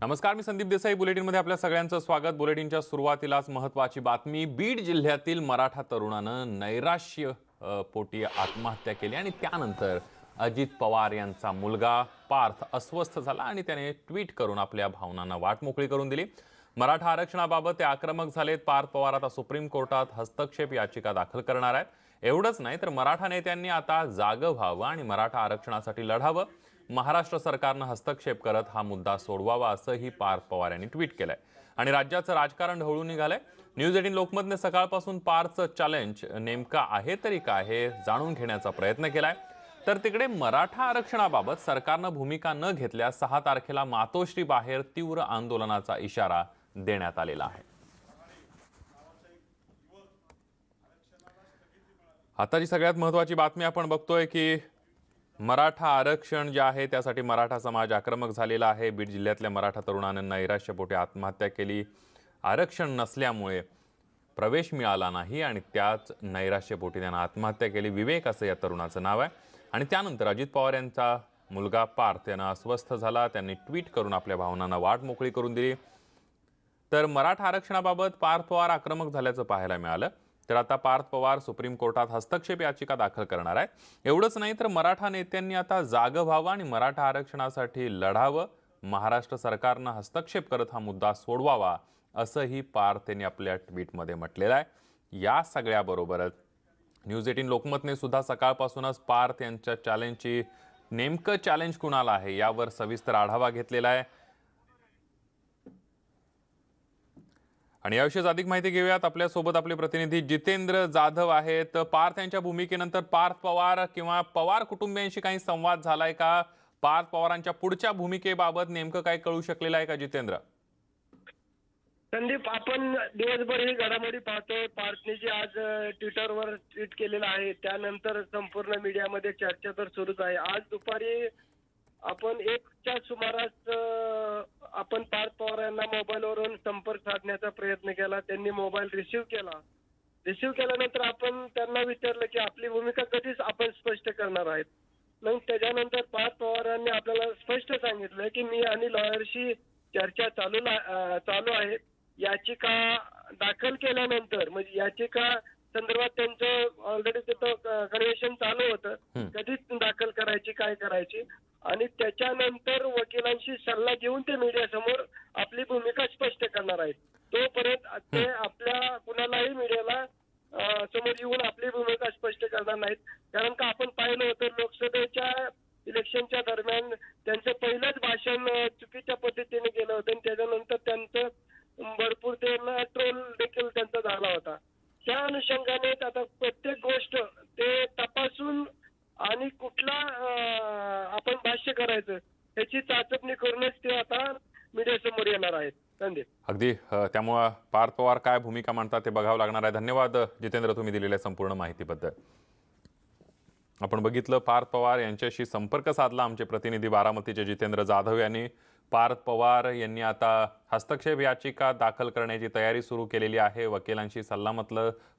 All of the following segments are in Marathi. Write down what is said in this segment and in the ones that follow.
नमस्कार, मी संदीप देसाई. बुलेटिनमध्ये आपल्या सगळ्यांचं स्वागत. बुलेटिनच्या सुरुवातीलाच महत्त्वाची बातमी. बीड जिल्ह्यातील मराठा तरुणानं नैराश्य पोटी आत्महत्या केली आणि त्यानंतर अजित पवार यांचा मुलगा पार्थ अस्वस्थ झाला आणि त्याने ट्विट करून आपल्या भावनांना वाट मोकळी करून दिली. मराठा आरक्षणाबाबत ते आक्रमक झालेत. पार्थ पवार आता सुप्रीम कोर्टात हस्तक्षेप याचिका दाखल करणार आहेत. एवढंच नाही तर मराठा नेत्यांनी आता जागं व्हावं आणि मराठा आरक्षणासाठी लढावं. महाराष्ट्र सरकारनं हस्तक्षेप करत हा मुद्दा सोडवावा असंही पार्थ पवार यांनी ट्विट केलंय. आणि राज्याचं राजकारण ढवळून निघालंय. न्यूज 18 लोकमतने सकाळपासून पार्थचं चॅलेंज नेमका आहे तरी काय हे जाणून घेण्याचा प्रयत्न केलाय. तर तिकडे मराठा आरक्षणाबाबत सरकारनं भूमिका न घेतल्यास 6 तारखेला मातोश्री बाहेर तीव्र आंदोलनाचा इशारा देण्यात आलेला आहे. आताची सगळ्यात महत्त्वाची बातमी आपण बघतोय की मराठा आरक्षण जे आहे त्यासाठी मराठा समाज आक्रमक झालेला आहे. बीड जिल्ह्यातल्या मराठा तरुणानं नैराश्यपोटी आत्महत्या केली. आरक्षण नसल्यामुळे प्रवेश मिळाला नाही आणि त्याच नैराश्यपोटी त्यानं आत्महत्या केली. विवेक असं या तरुणाचं नाव आहे. आणि त्यानंतर अजित पवार यांचा मुलगा पार्थ यानं अस्वस्थ झाला. त्यांनी ट्विट करून आपल्या भावनांना वाट मोकळी करून दिली. तर मराठा आरक्षणाबाबत पार्थ पवार आक्रमक झाल्याचं पाहायला मिळालं. तर आता पार्थ पवार सुप्रीम कोर्टात हस्तक्षेप याचिका दाखल करणार आहे. एवढंच नाही तर मराठा नेत्यांनी आता जागं व्हावं आणि मराठा आरक्षणासाठी लढावं. महाराष्ट्र सरकारनं हस्तक्षेप करत हा मुद्दा सोडवावा असंही पार्थ यांनी आपल्या ट्विटमध्ये म्हटलेलं आहे. या सगळ्याबरोबरच न्यूज 18 लोकमतने सुद्धा सकाळपासूनच पार्थ यांच्या चॅलेंजची नेमकं चॅलेंज कुणाला आहे यावर सविस्तर आढावा घेतलेला आहे. आणि याविषयीच अधिक माहिती घेऊयात. आपल्यासोबत आपले प्रतिनिधी जितेंद्र जाधव आहेत. पार्थ यांच्या भूमिकेनंतर पार्थ पवार किंवा पवार कुटुंबियांशी काही संवाद झालाय का? पार्थ पवारांच्या पुढच्या भूमिकेबाबत नेमकं काय कळू शकलेलं आहे का जितेंद्र? संदीप, आपण दिवसभर ही घडामोडी पाहतोय. पार्थने जी आज ट्विटरवर ट्विट केलेलं आहे त्यानंतर संपूर्ण मीडियामध्ये चर्चा तर सुरूच आहे. आज दुपारी आपण 1च्या सुमारास आपण पार्थ पवार यांना मोबाईलवरून संपर्क साधण्याचा प्रयत्न केला. त्यांनी मोबाईल रिसिव्ह केला. रिसिव्ह केल्यानंतर आपण त्यांना विचारलं की आपली भूमिका कधीच आपण स्पष्ट करणार आहेत. मग त्याच्यानंतर पार्थ पवारांनी आपल्याला स्पष्ट सांगितलं की मी आणि लॉयरशी चर्चा चालू आहे. याचिका दाखल केल्यानंतर म्हणजे याचिका संदर्भात त्यांचं ऑलरेडी तिथं कन्व्हेन्शन चालू होतं, कधीच दाखल करायची काय करायची, आणि त्याच्यानंतर वकिलांशी सल्ला घेऊन ते मीडियासमोर आपली भूमिका स्पष्ट करणार आहेत. तोपर्यंत ते आपल्या कुणालाही मीडियाला समोर येऊन आपली भूमिका स्पष्ट करणार नाहीत. कारण का आपण पाहिलं होतं लोकसभेच्या इलेक्शनच्या दरम्यान त्यांचं पहिलंच भाषण चुकीच्या पद्धतीने गेलं होतं आणि त्याच्यानंतर त्यांचं भरपूर त्यांना ट्रोल देखील त्यांचा झाला होता. त्या अनुषंगाने आता प्रत्येक गोष्ट ते तपासून आणि कुठला आपण भाष्य करायचं ह्याची चाचपणी करूनच ते आता मीडियासमोर येणार आहेत. संदीप, अगदी त्यामुळे पार्थ पवार काय भूमिका मांडतात ते बघावं लागणार आहे. धन्यवाद जितेंद्र, तुम्ही दिलेल्या संपूर्ण माहितीबद्दल. आपण बघितलं पार्थ पवार यांच्याशी संपर्क साधला आमचे प्रतिनिधी बारामतीचे जितेंद्र जाधव यांनी. पार्थ पवार यांनी आता हस्तक्षेप याचिका दाखल करण्याची तयारी सुरू केलेली आहे. वकिलांशी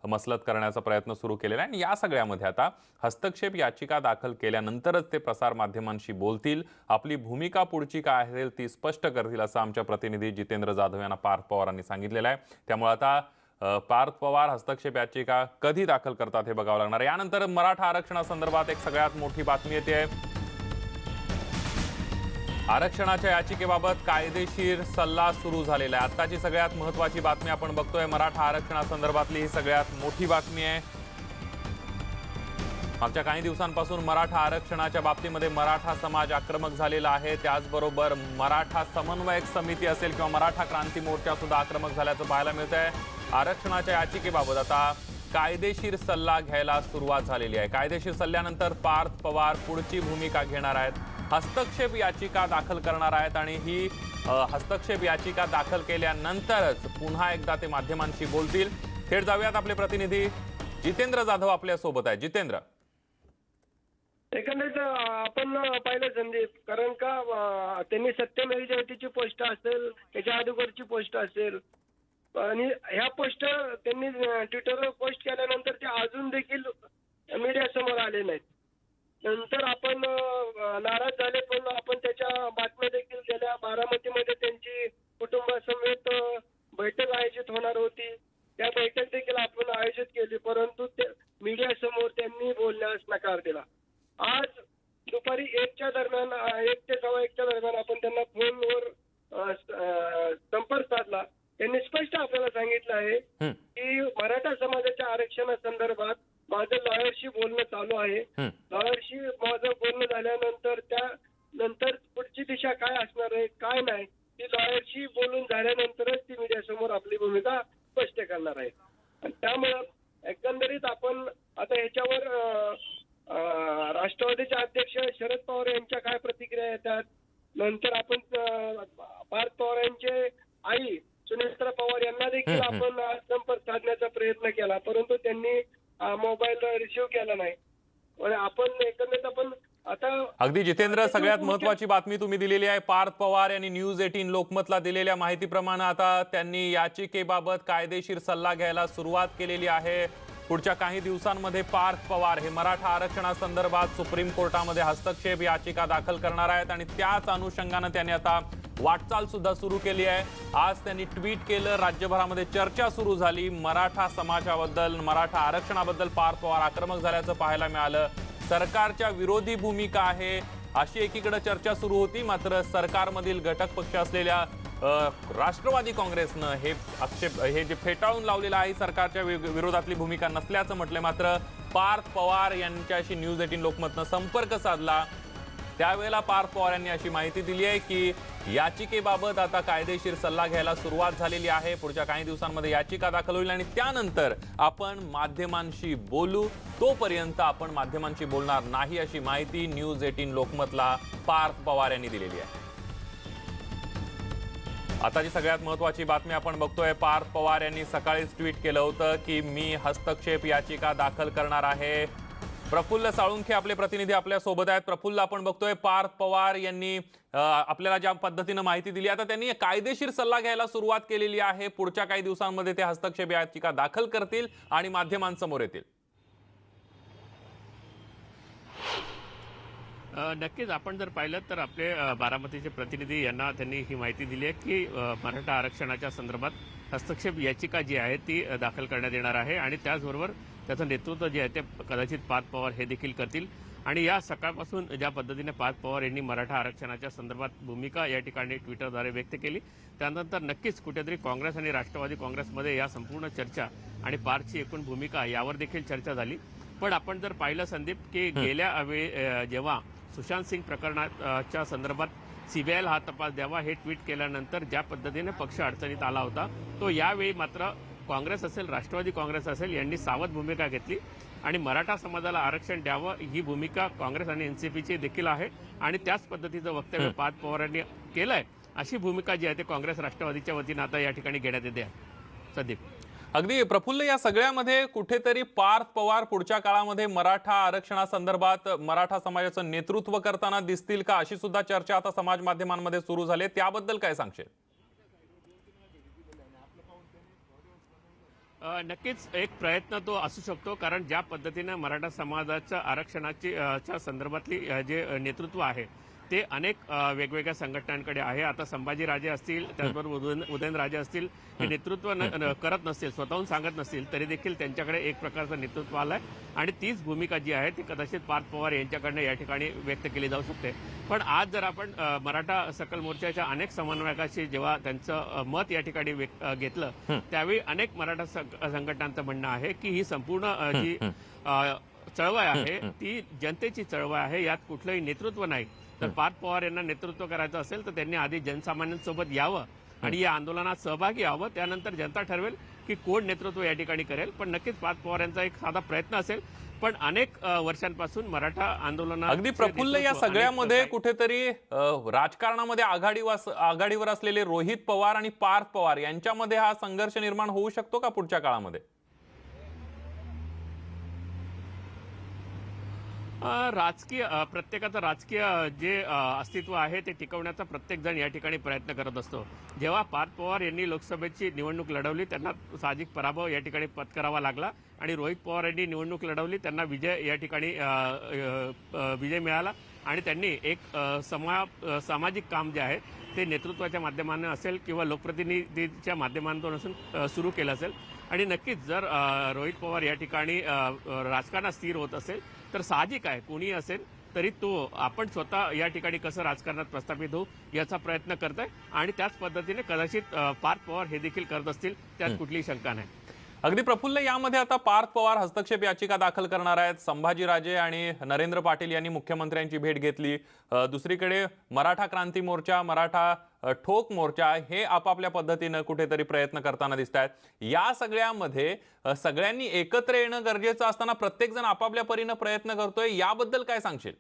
मसलत करण्याचा प्रयत्न सुरू केलेला आहे. आणि या सगळ्यामध्ये आता हस्तक्षेप याचिका दाखल केल्यानंतरच ते प्रसारमाध्यमांशी बोलतील. आपली भूमिका पुढची काय असेल ती स्पष्ट करतील असं आमच्या प्रतिनिधी जितेंद्र जाधव यांना पार्थ पवारांनी सांगितलेलं आहे. त्यामुळे आता पार्थ पवार हस्तक्षेप याचिका कधी दाखल करतात हे बघावं लागणार आहे. यानंतर मराठा आरक्षणासंदर्भात एक सगळ्यात मोठी बातमी येते. आरक्षणाच्या याचिकेबाबत कायदेशीर सल्ला सुरू झालेला आहे. आताची सगळ्यात महत्त्वाची बातमी आपण बघतोय. मराठा आरक्षणासंदर्भातली ही सगळ्यात मोठी बातमी आहे. मागच्या काही दिवसांपासून मराठा आरक्षणाच्या बाबतीमध्ये मराठा समाज आक्रमक झालेला आहे. त्याचबरोबर मराठा समन्वयक समिती असेल किंवा मराठा क्रांती मोर्चा सुद्धा आक्रमक झाल्याचं पाहायला मिळत आहे. आरक्षणाच्या याचिकेबाबत आता कायदेशीर सल्ला घ्यायला सुरुवात झालेली आहे. कायदेशीर सल्ल्यानंतर पार्थ पवार पुढची भूमिका घेणार आहेत. हस्तक्षेप याचिका दाखल करणार आहेत आणि ही हस्तक्षेप याचिका दाखल केल्यानंतरच पुन्हा एकदा ते माध्यमांशी बोलतील. थेट जाऊयात, आपले प्रतिनिधी जितेंद्र जाधव आपल्या सोबत आहे. जितेंद्र, एकंदरीत आपण पाहिलं संदीप, कारण का त्यांनी सत्यमेव जयतेची पोस्ट असेल, त्याच्या अगोदरची पोस्ट असेल आणि ह्या पोस्ट त्यांनी ट्विटरवर पोस्ट केल्यानंतर ते अजून देखील मीडियासमोर आले नाहीत. नंतर आपण नाराज झाले, पण आपण त्याच्या बातम्या देखील गेल्या उद्या बारामतीमध्ये त्यांची कुटुंबासमेत बैठक आयोजित होणार होती. त्या बैठक देखील आपण आयोजित केली, परंतु मीडिया समोर त्यांनी बोलण्यास नकार दिला. आज दुपारी 1च्या दरम्यान 1 ते 1:15च्या दरम्यान आपण त्यांना फोनवर संपर्क साधला. त्यांनी स्पष्ट आपल्याला सांगितलं आहे की मराठा समाजाच्या आरक्षणासंदर्भात माझं लॉयरशी बोलणं चालू आहे. लॉयरशी माझं बोलणं झाल्यानंतर त्यानंतर पुढची दिशा काय असणार आहे काय नाही ती लॉयरशी बोलून झाल्यानंतरच ती मीडिया समोर आपली भूमिका स्पष्ट करणार आहे. आणि त्यामुळं एकंदरीत आपण आता ह्याच्यावर राष्ट्रवादीचे अध्यक्ष शरद पवार यांच्या काय प्रतिक्रिया येतात, नंतर आपण पार्थ पवार यांचे आई सुनेत्रा पवार यांना देखील आपण संपर्क साधण्याचा प्रयत्न केला, परंतु त्यांनी मोबाईल रिसिव्ह केला नाही. आपण एकंदरीत आपण आता अगदी जितेंद्र, सगळ्यात महत्वाची बातमी तुम्ही दिलेली आहे. पार्थ पवार यांनी न्यूज 18 लोकमतला दिलेल्या माहितीप्रमाणे आता त्यांनी याचिकेबाबत कायदेशीर सल्ला घ्यायला सुरुवात केलेली आहे. पुढच्या काही दिवसांमध्ये पार्थ पवार हे मराठा आरक्षणासंदर्भात सुप्रीम कोर्टामध्ये हस्तक्षेप याचिका दाखल करणार आहेत आणि त्याच अनुषंगाने त्यांनी आता वाटचाल सुद्धा सुरू केली आहे. आज त्यांनी ट्विट केलं, राज्यभरामध्ये चर्चा सुरू झाली. मराठा समाजाबद्दल, मराठा आरक्षणाबद्दल पार्थ पवार आक्रमक झाल्याचं पाहायला मिळालं. सरकारच्या विरोधी भूमिका आहे अशी एकीकडे चर्चा सुरू होती, मात्र सरकारमधील घटक पक्ष असलेल्या राष्ट्रवादी काँग्रेसनं हे जे फेटाळून लावलेलं आहे, सरकारच्या विरोधातली भूमिका नसल्याचं म्हटलंय. मात्र पार्थ पवार यांच्याशी न्यूज 18 लोकमतनं संपर्क साधला त्यावेळेला पार्थ पवार यांनी अशी माहिती दिली आहे की याचिकेबाबत आता कायदेशीर सल्ला घ्यायला सुरुवात झालेली आहे. पुढच्या काही दिवसांमध्ये याचिका दाखल होईल आणि त्यानंतर आपण माध्यमांशी बोलू. तोपर्यंत आपण माध्यमांशी बोलणार नाही अशी माहिती न्यूज 18 लोकमतला पार्थ पवार यांनी दिलेली आहे. आताची सगळ्यात महत्वाची बातमी आपण बघतोय. पार्थ पवार यांनी सकाळीच ट्विट केलं होतं की मी हस्तक्षेप याचिका दाखल करणार आहे. प्रफुल्ल साळुंखे आपले प्रतिनिधी आपल्या सोबत आहेत. प्रफुल्ल, आपण बघतोय पार्थ पवार यांनी आपल्याला ज्या पद्धतीने माहिती दिली, आता त्यांनी कायदेशीर सल्ला घ्यायला सुरुवात केलेली आहे. पुढच्या काही दिवसांमध्ये ते हस्तक्षेप याचिका दाखल करतील आणि माध्यमांसमोर येतील. नक्कीच आपण जर पाहिलं तर आपले बारामतीचे प्रतिनिधी यांना त्यांनी ही माहिती दिली आहे की मराठा आरक्षणाच्या संदर्भात हस्तक्षेप याचिका जी आहे ती दाखल करण्यात येणार आहे आणि त्याचबरोबर त्याचं नेतृत्व जे आहे ते कदाचित पार्थ पवार हे देखील करतील. आणि या सकाळपासून ज्या पद्धतीने पार्थ पवार यांनी मराठा आरक्षणाच्या संदर्भात भूमिका या ठिकाणी ट्विटरद्वारे व्यक्त केली, त्यानंतर नक्कीच कुठेतरी काँग्रेस आणि राष्ट्रवादी काँग्रेसमध्ये या संपूर्ण चर्चा आणि पार्थची एकूण भूमिका यावर देखील चर्चा झाली. पण आपण जर पाहिलं संदीप की गेल्या वेळी जेव्हा सुशांत सिंग प्रकरणाच्या संदर्भात सीबीआयला हा तपास द्यावा हे ट्विट केल्यानंतर ज्या पद्धतीने पक्ष अडचणीत आला होता, तो यावेळी मात्र काँग्रेस असेल राष्ट्रवादी काँग्रेस असेल यांनी सावध भूमिका घेतली आणि मराठा समाजाला आरक्षण द्यावं ही भूमिका काँग्रेस आणि एनसीपीची देखील आहे आणि त्याच पद्धतीचं वक्तव्य पार्थ पवारांनी केलंय. अशी भूमिका जी आहे ते काँग्रेस राष्ट्रवादीच्या वतीनं आता या ठिकाणी घेण्यात येते आहे. संदीप, अगदी प्रफुल्ल, या सगळ्यामध्ये कुठेतरी पार्थ पवार पुढच्या काळामध्ये मराठा आरक्षणासंदर्भात मराठा समाजाचं नेतृत्व करताना दिसतील का, अशी सुद्धा चर्चा आता समाज माध्यमांमध्ये सुरू झाली. त्याबद्दल काय सांगशील? नक्कीच एक प्रयत्न तो असू शकतो, कारण ज्या पद्धतीने मराठा समाजाच्या आरक्षणाच्या संदर्भातली जे नेतृत्व आहे ते अनेक वेगवेगळ्या संघटनांकडे आहे. आता संभाजीराजे असतील, त्याचबरोबर उदयनराजे असतील, हे नेतृत्व करत नसतील, स्वतःहून सांगत नसतील, तरी देखील त्यांच्याकडे एक प्रकारचं नेतृत्व आलंय आणि तीच भूमिका जी आहे ती कदाचित पार्थ पवार यांच्याकडनं या ठिकाणी व्यक्त केली जाऊ शकते. पण आज जर आपण मराठा सकल मोर्चाच्या अनेक समन्वयकाशी जेव्हा त्यांचं मत या ठिकाणी घेतलं, त्यावेळी अनेक मराठा संघटनांचं म्हणणं आहे की ही संपूर्ण जी चळवळ आहे ती जनतेची चळवळ आहे, यात कुठलंही नेतृत्व नाही. तर पार्थ पवार यांना नेतृत्व करायचं असेल तर त्यांनी आधी जनसामान्यांसोबत यावं आणि या आंदोलनात सहभागी व्हावं, त्यानंतर जनता ठरवेल की कोण नेतृत्व या ठिकाणी करेल. पण नक्कीच पार्थ पवार यांचा एक साधा प्रयत्न असेल. पण अनेक वर्षांपासून मराठा आंदोलनात अगदी प्रफुल्ल, या सगळ्यामध्ये कुठेतरी राजकारणामध्ये आघाडीवर असलेले रोहित पवार आणि पार्थ पवार यांच्यामध्ये हा संघर्ष निर्माण होऊ शकतो का पुढच्या काळामध्ये? राजकीय प्रत्येकाचं राजकीय जे अस्तित्व आहे ते टिकवण्याचा प्रत्येक जण या ठिकाणी प्रयत्न करत असतो. जेव्हा पार्थ पवार यांनी लोकसभेची निवडणूक लढवली त्यांना साहजिक पराभव या ठिकाणी पत्करावा लागला आणि रोहित पवार यांनी निवडणूक लढवली त्यांना विजय या ठिकाणी विजय मिळाला आणि त्यांनी एक सामाजिक काम जे आहे ते नेतृत्वाच्या माध्यमाने असेल किंवा लोकप्रतिनिधीच्या माध्यमातून असून सुरू केलं असेल. आणि नक्कीच जर रोहित पवार या ठिकाणी राजकारणात स्थिर होत असेल तर साहजिक आहे कोणी असेल तरी तो आपण स्वतः या ठिकाणी कसं राजकारणात प्रस्थापित होऊ याचा प्रयत्न करत आहे आणि त्याच पद्धतीने कदाचित पार्थ पवार हे देखील करत असतील त्यात कुठलीही शंका नाही. अगदी प्रफुल्ल, यामध्ये आता पार्थ पवार हस्तक्षेप याचिका दाखल करणार आहेत. संभाजीराजे आणि नरेंद्र पाटील यांनी मुख्यमंत्र्यांची भेट घेतली. दुसरीकडे मराठा क्रांती मोर्चा, मराठा ठोक मोर्चा हे आपापल्या पद्धतीनं कुठेतरी प्रयत्न करताना दिसत आहेत. या सगळ्यामध्ये सगळ्यांनी एकत्र येणं गरजेचं असताना प्रत्येक जण आपापल्या परीनं प्रयत्न करतोय, याबद्दल काय सांगशील?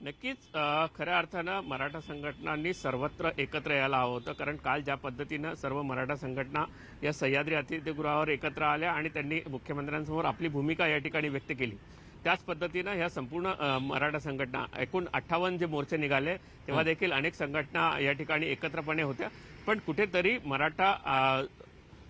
नक्कीच खऱ्या अर्थानं मराठा संघटनांनी सर्वत्र एकत्र यायला हवं होतं. कारण काल ज्या पद्धतीनं सर्व मराठा संघटना या सह्याद्री अतिथीगृहावर एकत्र आल्या आणि त्यांनी मुख्यमंत्र्यांसमोर आपली भूमिका या ठिकाणी व्यक्त केली, त्याच पद्धतीनं ह्या संपूर्ण मराठा संघटना एकूण 58 जे मोर्चे निघाले तेव्हा देखील अनेक संघटना या ठिकाणी एकत्रपणे होत्या. पण कुठेतरी मराठा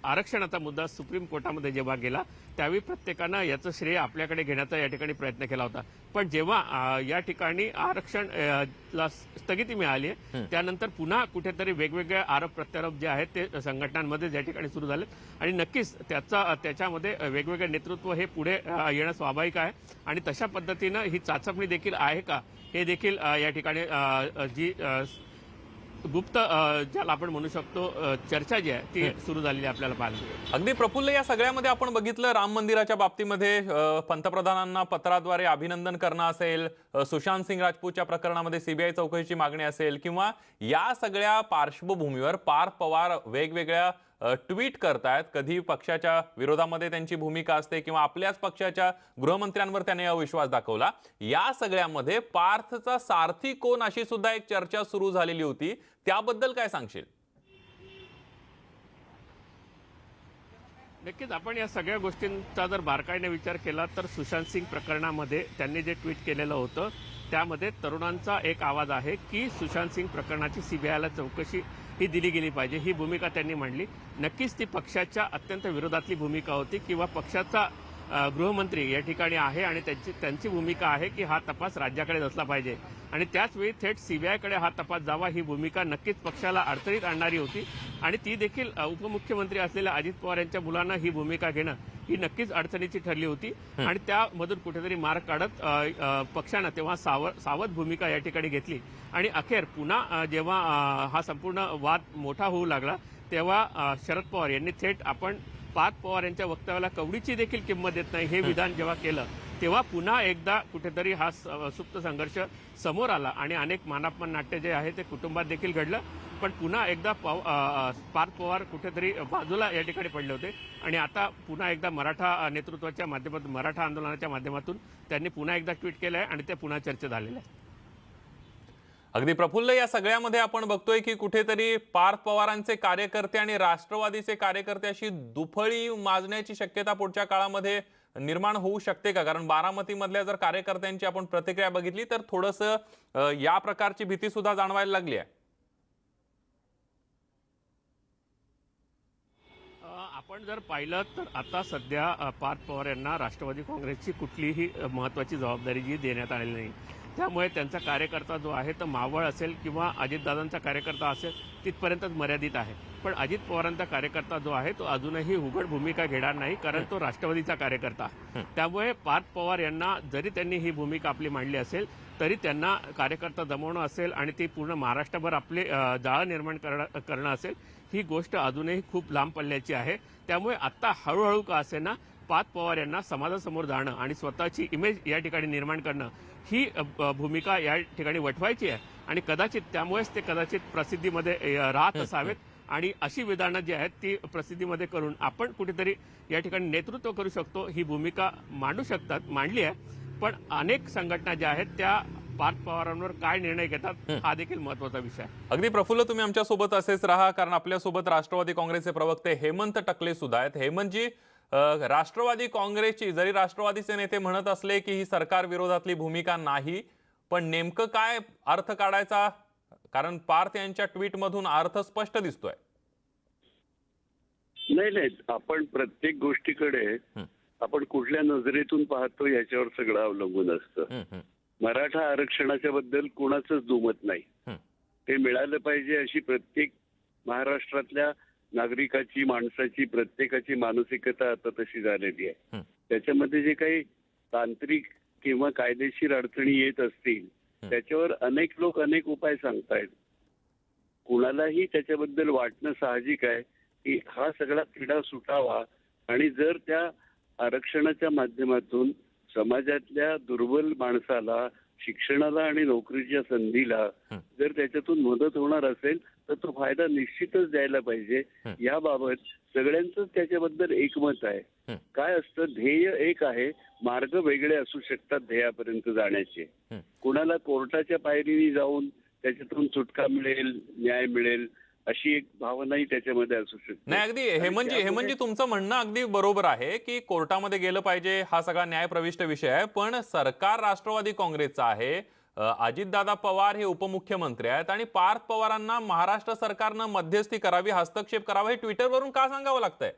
आरक्षणाचा मुद्दा सुप्रीम कोर्टामध्ये जेव्हा गेला त्यावेळी प्रत्येकानं याचं श्रेय आपल्याकडे घेण्याचा या ठिकाणी प्रयत्न केला होता. पण जेव्हा या ठिकाणी आरक्षणला स्थगिती मिळाली त्यानंतर पुन्हा कुठेतरी वेगवेगळे आरोप प्रत्यारोप जे आहेत ते संघटनांमध्ये या ठिकाणी सुरू झाले आणि नक्कीच त्याच्यामध्ये वेगवेगळे नेतृत्व हे पुढे येणं स्वाभाविक आहे आणि तशा पद्धतीनं ही चाचपणी देखील आहे का हे देखील या ठिकाणी जी गुप्त ज्याला आपण म्हणू शकतो चर्चा जी आहे ती सुरू झालेली आपल्याला पाहायला मिळते. अगदी प्रफुल्ल, या सगळ्यामध्ये आपण बघितलं राम मंदिराच्या बाबतीमध्ये पंतप्रधानांना पत्राद्वारे अभिनंदन करणं असेल, सुशांत सिंग राजपूतच्या प्रकरणामध्ये सीबीआय चौकशीची मागणी असेल किंवा या सगळ्या पार्श्वभूमीवर पार्थ पवार वेगवेगळ्या ट्विट करतायत. कधी पक्षाच्या विरोधामध्ये त्यांची भूमिका असते किंवा आपल्याच पक्षाच्या गृहमंत्र्यांवर त्याने अविश्वास दाखवला. या सगळ्यामध्ये पार्थचा सारथी कोण अशी सुद्धा एक चर्चा सुरू झालेली होती, त्याबद्दल काय सांगशील? नक्कीच आपण या सगळ्या गोष्टींचा जर बारकाईने विचार केला तर सुशांत सिंग प्रकरणामध्ये त्यांनी जे ट्विट केलेलं होतं त्यामध्ये तरुणांचा एक आवाज आहे की सुशांत सिंग प्रकरणाची सीबीआयला चौकशी ही दिली गेली पाहिजे, ही भूमिका त्यांनी मांडली. नक्कीच ती पक्षाच्या अत्यंत विरोधातली भूमिका होती किंवा पक्षाचा गृहमंत्री या ठिकाणी आहे आणि त्यांची भूमिका आहे की हा तपास राज्याकडे असला पाहिजे आणि त्याचवेळी थेट सीबीआयकडे हा तपास जावा ही भूमिका नक्कीच पक्षाला अडचणीत आणणारी होती आणि ती देखील उपमुख्यमंत्री असलेल्या अजित पवार यांच्या मुलांना ही भूमिका घेणं ही नक्कीच अडचणीची ठरली होती आणि त्यामधून कुठेतरी मार्ग काढत पक्षानं तेव्हा सावध भूमिका या ठिकाणी घेतली आणि अखेर पुन्हा जेव्हा हा संपूर्ण वाद मोठा होऊ लागला तेव्हा शरद पवार यांनी थेट आपण पार्थ पवार यांच्या वक्तव्याला कवडीची देखील किंमत देत नाही हे विधान जेव्हा केलं तेव्हा पुन्हा एकदा कुठेतरी हा सुप्त संघर्ष समोर आला आणि अनेक मानापमान नाट्य जे आहे ते कुटुंबात देखील घडलं. पण पुन्हा एकदा पार्थ पवार कुठेतरी बाजूला या ठिकाणी पडले होते आणि आता पुन्हा एकदा मराठा नेतृत्वाच्या माध्यमातून मराठा आंदोलनाच्या माध्यमातून त्यांनी पुन्हा एकदा ट्विट केलं आहे आणि ते पुन्हा चर्चेत झालेलं आहे. अगदी प्रफुल्ल, या सगळ्यामध्ये आपण बघतोय की कुठेतरी पार्थ पवारांचे कार्यकर्ते आणि राष्ट्रवादीचे कार्यकर्ते अशी दुफळी माजण्याची शक्यता पुढच्या काळामध्ये निर्माण होऊ शकते का? कारण बारामतीमधल्या जर कार्यकर्त्यांची आपण प्रतिक्रिया बघितली तर थोडंसं या प्रकारची भीती सुद्धा जाणवायला लागली आहे. आपण जर पाहिलं तर आता सध्या पार्थ पवार यांना राष्ट्रवादी काँग्रेसची कुठलीही महत्त्वाची जबाबदारी जी देण्यात आलेली नाही. त्यामुळे त्यांचा कार्यकर्ता जो आहे तो मावळ असेल किंवा अजितदादांचा कार्यकर्ता असेल तिथपर्यंतच मर्यादित आहे. पण अजित पवारांचा कार्यकर्ता जो आहे तो अजूनही उघड भूमिका घेणार नाही कारण तो राष्ट्रवादीचा कार्यकर्ता. त्यामुळे पार्थ पवार यांना जरी त्यांनी ही भूमिका आपली मांडली असेल तरी त्यांना कार्यकर्ता जमवणं असेल आणि ती पूर्ण महाराष्ट्रभर आपले जाळं निर्माण करणं असेल ही गोष्ट अजूनही खूप लांब पल्ल्याची आहे. त्यामुळे आता हळूहळू का असेना पार्थ पवार यांना समाजासमोर जाणं आणि स्वतःची इमेज या ठिकाणी निर्माण करणं ही भूमिका या ठिकाणी वठवायची आहे आणि कदाचित त्यामुळेच ते कदाचित प्रसिद्धीमध्ये राहत असावेत आणि अशी विधानं जी आहेत ती प्रसिद्धीमध्ये करून आपण कुठेतरी या ठिकाणी नेतृत्व करू शकतो ही भूमिका मांडू शकतात, मांडली आहे. पण अनेक संघटना ज्या आहेत त्या पार्थ पवारांवर काय निर्णय घेतात हा देखील महत्वाचा विषय आहे. अगदी प्रफुल्ल, तुम्ही आमच्या सोबत असेच राहा कारण आपल्यासोबत राष्ट्रवादी काँग्रेसचे प्रवक्ते हेमंत टकले सुद्धा आहेत. हेमंतजी, राष्ट्रवादी काँग्रेसची, जरी राष्ट्रवादीचे नेते म्हणत असले की ही सरकार विरोधातली भूमिका नाही, पण नेमकं काय अर्थ काढायचा? कारण पार्थ यांच्या ट्विटमधून अर्थ स्पष्ट दिसतोय. नाही, आपण प्रत्येक गोष्टीकडे आपण कुठल्या नजरेतून पाहतो याच्यावर सगळं अवलंबून असतं. मराठा आरक्षणाच्या बद्दल कोणाचंच दुमत नाही. ते मिळालं पाहिजे अशी प्रत्येक महाराष्ट्रातल्या नागरिकाची, माणसाची, प्रत्येकाची मानसिकता आता तशी झालेली आहे. त्याच्यामध्ये जे काही तांत्रिक किंवा कायदेशीर अडचणी येत असतील त्याच्यावर अनेक लोक अनेक उपाय सांगतायत. कुणालाही त्याच्याबद्दल वाटणं साहजिक आहे की हा सगळा तिढा सुटावा आणि जर त्या आरक्षणाच्या माध्यमातून समाजातल्या दुर्बल माणसाला शिक्षणाला आणि नोकरीच्या संधीला जर त्याच्यातून मदत होणार असेल तर तो फायदा निश्चितच द्यायला पाहिजे. याबाबत सगळ्यांचंच त्याच्याबद्दल एकमत आहे. काय असतं, ध्येय एक आहे, मार्ग वेगळे असू शकतात ध्येयापर्यंत जाण्याचे. कुणाला कोर्टाच्या पायरीने जाऊन त्याच्यातून सुटका मिळेल, न्याय मिळेल अशी एक भावनाही त्याच्यामध्ये असू शकते. नाही, अगदी हेमंतजी तुमचं म्हणणं अगदी बरोबर आहे की कोर्टामध्ये गेलं पाहिजे, हा सगळा न्यायप्रविष्ट विषय आहे. पण सरकार राष्ट्रवादी काँग्रेसचं आहे, अजितदादा पवार हे उपमुख्यमंत्री आहेत आणि पार्थ पवारांना महाराष्ट्र सरकारनं मध्यस्थी करावी, हस्तक्षेप करावा हे ट्विटरवरून का सांगावं लागतंय?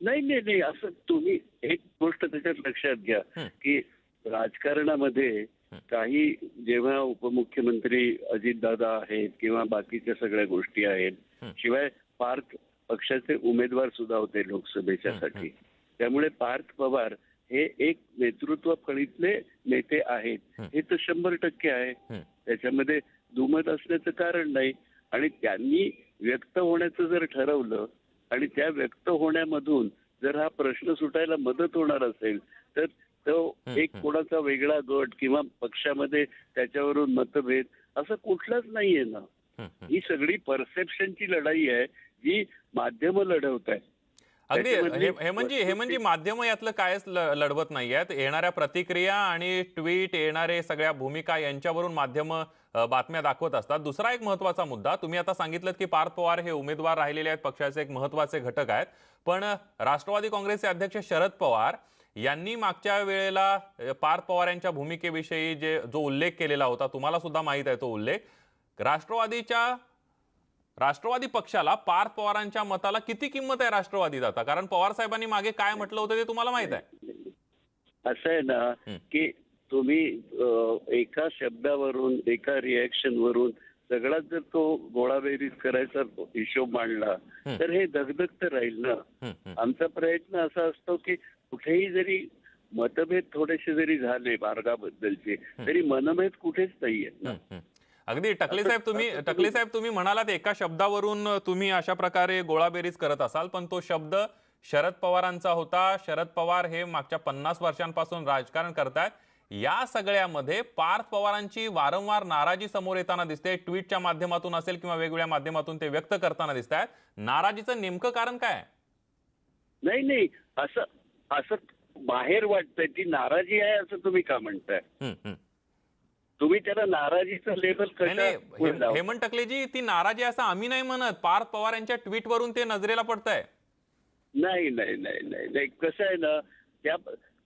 नाही, असं तुम्ही एक गोष्ट त्याच्यात लक्षात घ्या की राजकारणामध्ये काही जेव्हा उपमुख्यमंत्री अजितदादा आहेत किंवा बाकीच्या सगळ्या गोष्टी आहेत, शिवाय पार्थ पक्षाचे उमेदवार सुद्धा होते लोकसभेच्यासाठी. त्यामुळे पार्थ पवार हे एक नेतृत्व फळीतले नेते आहेत, हे तर 100% आहे. त्याच्यामध्ये दुमत असण्याचं कारण नाही. आणि त्यांनी व्यक्त होण्याचं जर ठरवलं आणि त्या व्यक्त होण्यामधून जर हा प्रश्न सुटायला मदत होणार असेल तर तो एक कोणाचा वेगळा गट किंवा पक्षामध्ये त्याच्यावरून मतभेद असं कुठलाच नाहीये ना. ही सगळी परसेप्शनची लढाई आहे जी माध्यमं लढवत आहेत. अगदी हेमंतजी माध्यम यातलं कायच लढवत नाहीयेत. येणाऱ्या प्रतिक्रिया आणि ट्विट, येणारे सगळ्या भूमिका यांच्यावरून माध्यम बातम्या दाखवत असतात. दुसरा एक महत्वाचा मुद्दा, तुम्ही आता सांगितलं की पार्थ पवार हे उमेदवार राहिलेले आहेत, पक्षाचे एक महत्वाचे घटक आहेत. पण राष्ट्रवादी काँग्रेसचे अध्यक्ष शरद पवार यांनी मागच्या वेळेला पार्थ पवार यांच्या भूमिकेविषयी जो उल्लेख केलेला होता, तुम्हाला सुद्धा माहित आहे तो उल्लेख, राष्ट्रवादी पक्षाला पार्थ पवारांच्या मताला किती किंमत आहे राष्ट्रवादीत आता? कारण पवार साहेबांनी मागे काय म्हटलं होतं ते तुम्हाला माहित आहे. असं आहे ना की तुम्ही एका शब्दावरून, एका रिएक्शन वरून सगळा जर तो गोळाबेरीज करायचा हिशोब मांडला तर हे दगदगत राहील ना. आमचा प्रयत्न असा असतो की कुठेही जरी मतभेद थोडेसे जरी झाले मार्गाबद्दलचे तरी मनभेद कुठेच नाहीयेत ना. अगदी टकले साहेब तुम्ही म्हणालात एका शब्दावरून तुम्ही अशा प्रकारे गोळाबेरीज करत असाल, पण तो शब्द शरद पवारांचा होता. शरद पवार हे मागच्या 50 वर्षांपासून राजकारण करतायत. या सगळ्यामध्ये पार्थ पवारांची वारंवार नाराजी समोर येताना दिसते. ट्विटच्या माध्यमातून असेल किंवा वेगवेगळ्या माध्यमातून ते व्यक्त करताना दिसत आहेत. नाराजीचं नेमकं कारण काय आहे? नाही, असं बाहेर वाटतंय ती नाराजी आहे असं तुम्ही का म्हणताय? तुम्ही त्याला नाराजीचं लेबल कसं? हेमंत टकलेजी, ती नाराजी असं आम्ही नाही म्हणत, पार्थ पवार यांच्या ट्विटवरून ते नजरेला पडतंय. नाही, कसं आहे ना, त्या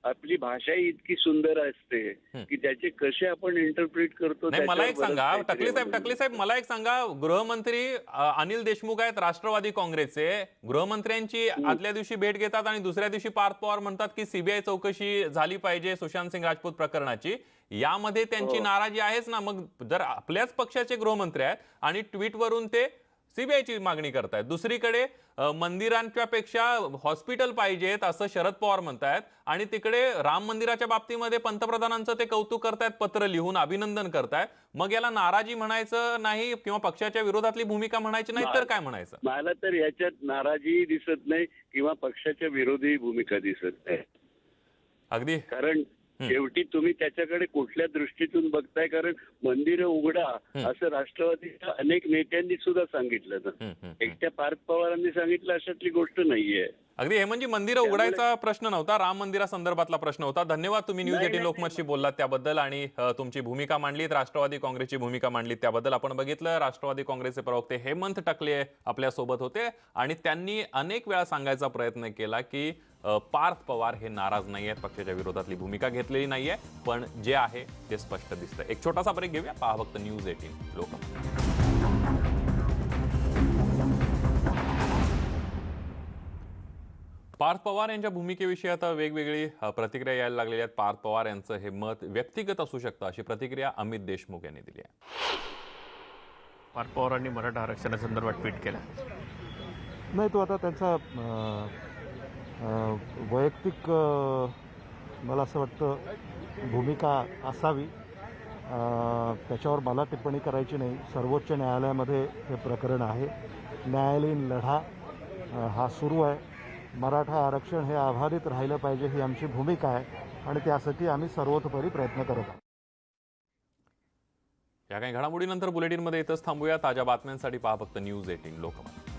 आपली भाषा इतकी सुंदर असते की त्याचे कसे आपण इंटरप्रिट करतो. मला एक सांगा टकले साहेब, मला एक सांगा, गृहमंत्री अनिल देशमुख आहेत राष्ट्रवादी काँग्रेसचे. गृहमंत्र्यांची आदल्या दिवशी भेट घेतात आणि दुसऱ्या दिवशी पार्थ पवार म्हणतात की सीबीआय चौकशी झाली पाहिजे सुशांत सिंग राजपूत प्रकरणाची. यामध्ये त्यांची नाराजी आहेच ना. मग जर आपल्याच पक्षाचे गृहमंत्री आहेत आणि ट्विटवरून ते सीबीआयची मागणी करतायत, दुसरीकडे मंदिरांच्या पेक्षा हॉस्पिटल पाहिजेत असं शरद पवार म्हणतायत, आणि तिकडे राम मंदिराच्या बाबतीमध्ये पंतप्रधानांचं ते कौतुक करतायत, पत्र लिहून अभिनंदन करतायत. मग याला नाराजी म्हणायचं नाही किंवा पक्षाच्या विरोधातली भूमिका म्हणायची नाही तर काय म्हणायचं? मला तर याच्यात नाराजी दिसत नाही किंवा पक्षाच्या विरोधी भूमिका दिसत नाही. अगदी कारण शेवटी तुम्ही त्याच्याकडे कुठल्या दृष्टीतून बघताय? कारण मंदिरं उघडा असं राष्ट्रवादीच्या अनेक नेत्यांनी सुद्धा सांगितलं ना. एकट्या पार्थ पवारांनी सांगितलं अशातली गोष्ट नाहीये. अगदी हेमंतजी, मंदिरं उघडायचा प्रश्न नव्हता, राम मंदिरासंदर्भातला प्रश्न होता. धन्यवाद तुम्ही न्यूज 18 लोकमतशी बोललात त्याबद्दल आणि तुमची भूमिका मांडलीत, राष्ट्रवादी काँग्रेसची भूमिका मांडलीत त्याबद्दल. आपण बघितलं राष्ट्रवादी काँग्रेसचे प्रवक्ते हेमंत टकले आपल्या सोबत होते आणि त्यांनी अनेक वेळा सांगायचा प्रयत्न केला की पार्थ पवार हे नाराज नाहीये, पक्षाच्या विरोधातली भूमिका घेतलेली नाहीये, पण जे आहे ते स्पष्ट दिसतंय. एक छोटासा ब्रेक घेऊया, पहा फक्त न्यूज 18 लोकमत. पार्थ पवार यांच्या भूमिकेविषयी आता वेगवेगळी प्रतिक्रिया यायला लागलेल्या आहेत. पार्थ पवार यांचं हे मत व्यक्तिगत असू शकतं अशी प्रतिक्रिया अमित देशमुख यांनी दिली आहे. पार्थ पवारांनी मराठा आरक्षणासंदर्भात ट्विट केलं. नाही, तो आता त्यांचा वैयक्तिक मला असं वाटतं भूमिका असावी, त्याच्यावर मला टिप्पणी करायची नाही. सर्वोच्च न्यायालयामध्ये हे प्रकरण आहे, न्यायालयीन लढा हा सुरू आहे. मराठा आरक्षण हे आभारित राहिलं पाहिजे ही आमची भूमिका आहे आणि त्यासाठी आम्ही सर्वतोपरी प्रयत्न करत आहोत. या काही घडामोडीनंतर बुलेटिनमध्ये इथंच थांबूया. ताज्या बातम्यांसाठी पहा फक्त न्यूज 18 लोकमत.